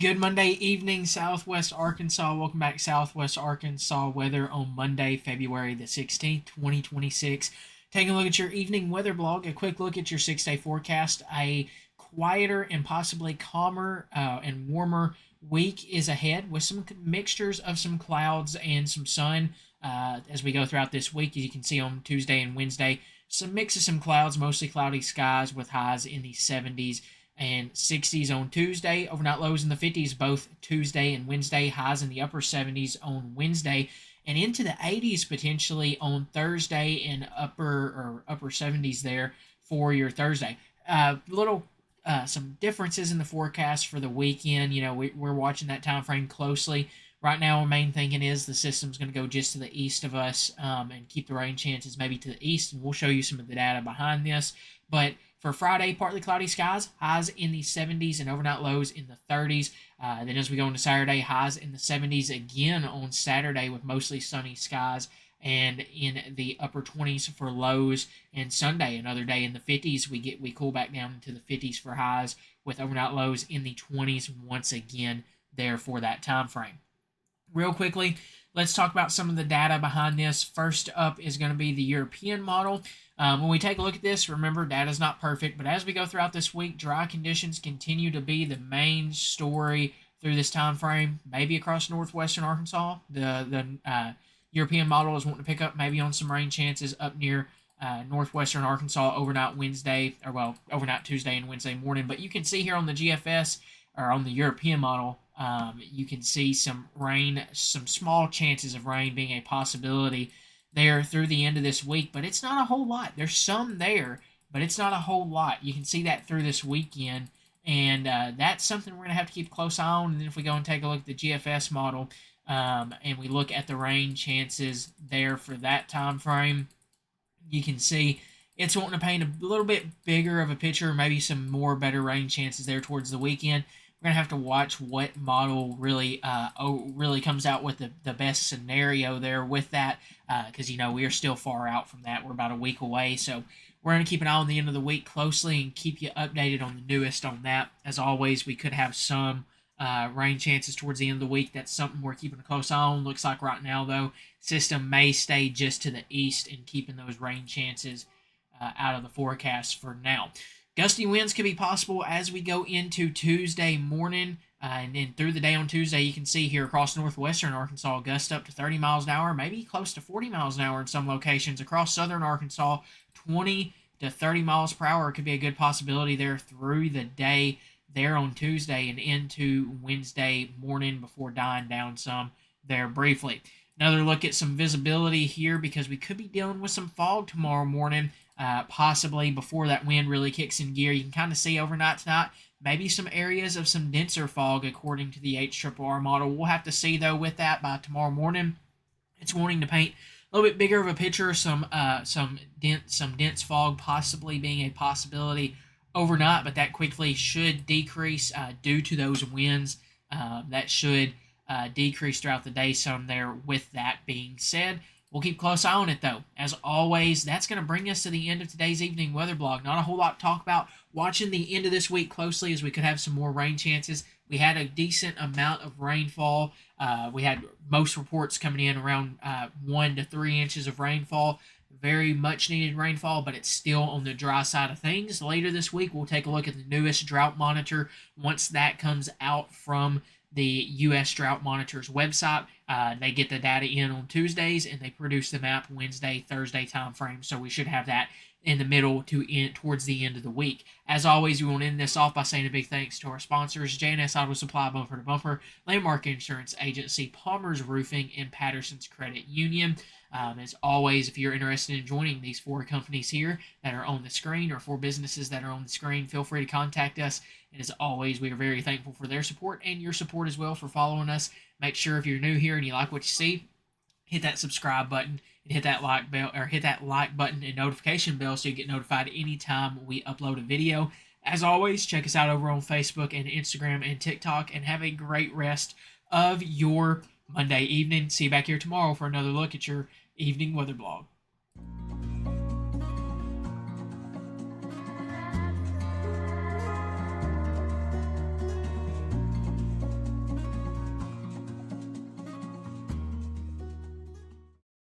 Good Monday evening, Southwest Arkansas. Welcome back, Southwest Arkansas weather on Monday, February the 16th, 2026. Taking a look at your evening weather blog, a quick look at your 6 day forecast. A quieter and possibly calmer and warmer week is ahead with some mixtures of some clouds and some sun as we go throughout this week. As you can see on Tuesday and Wednesday, some mix of some clouds, mostly cloudy skies with highs in the 70s and 60s on Tuesday. Overnight lows in the 50s both Tuesday and Wednesday. Highs in the upper 70s on Wednesday, and into the 80s potentially on Thursday, and upper 70s there for your Thursday. Little some differences in the forecast for the weekend. We're watching that time frame closely. Right now, our main thinking is the system's going to go just to the east of us and keep the rain chances maybe to the east, and we'll show you some of the data behind this. But for Friday, partly cloudy skies, highs in the 70s and overnight lows in the 30s. Then as we go into Saturday, highs in the 70s again on Saturday with mostly sunny skies, and in the upper 20s for lows. And Sunday, another day in the 50s. We cool back down into the 50s for highs with overnight lows in the 20s once again there for that time frame. Real quickly, let's talk about some of the data behind this. First up is going to be the European model. When we take a look at this, remember, data is not perfect, but as we go throughout this week, dry conditions continue to be the main story through this time frame, maybe across northwestern Arkansas. The European model is wanting to pick up maybe on some rain chances up near northwestern Arkansas overnight overnight Tuesday and Wednesday morning. But you can see here on the GFS, or on the European model, you can see some rain, some small chances of rain being a possibility there through the end of this week, but it's not a whole lot. There's some there, but it's not a whole lot. You can see that through this weekend, and that's something we're going to have to keep a close eye on. And then if we go and take a look at the GFS model, and we look at the rain chances there for that time frame, you can see it's wanting to paint a little bit bigger of a picture, maybe some more better rain chances there towards the weekend. We're going to have to watch what model really comes out with the best scenario there with that, because we are still far out from that. We're about a week away, so we're going to keep an eye on the end of the week closely and keep you updated on the newest on that. As always, we could have some rain chances towards the end of the week. That's something we're keeping a close eye on. Looks like right now, though, system may stay just to the east and keeping those rain chances out of the forecast for now. Gusty winds could be possible as we go into Tuesday morning, and then through the day on Tuesday. You can see here across northwestern Arkansas, gusts up to 30 miles an hour, maybe close to 40 miles an hour in some locations. Across southern Arkansas, 20 to 30 miles per hour could be a good possibility there through the day there on Tuesday and into Wednesday morning before dying down some there briefly. Another look at some visibility here, because we could be dealing with some fog tomorrow morning, possibly before that wind really kicks in gear. You can kind of see overnight tonight maybe some areas of some denser fog according to the HRRR model. We'll have to see, though, with that by tomorrow morning. It's wanting to paint a little bit bigger of a picture, some dense fog possibly being a possibility overnight, but that quickly should decrease due to those winds. That should decrease throughout the day some there. With that being said, we'll keep close eye on it, though. As always, that's going to bring us to the end of today's evening weather blog. Not a whole lot to talk about. Watching the end of this week closely, as we could have some more rain chances. We had a decent amount of rainfall. We had most reports coming in around 1 to 3 inches of rainfall. Very much needed rainfall, but it's still on the dry side of things. Later this week, we'll take a look at the newest drought monitor once that comes out from the U.S. Drought Monitor's website. They get the data in on Tuesdays, and they produce the map Wednesday, Thursday time frame. So we should have that in the middle towards the end of the week. As always, we want to end this off by saying a big thanks to our sponsors: J&S Auto Supply, Bumper to Bumper, Landmark Insurance Agency, Palmer's Roofing, and Patterson's Credit Union. As always, if you're interested in joining these 4 companies here that are on the screen, or 4 businesses that are on the screen, feel free to contact us. And as always, we are very thankful for their support and your support as well for following us. Make sure, if you're new here and you like what you see, hit that subscribe button and hit that like button and notification bell so you get notified anytime we upload a video. As always, check us out over on Facebook and Instagram and TikTok, and have a great rest of your Monday evening. See you back here tomorrow for another look at your evening weather blog.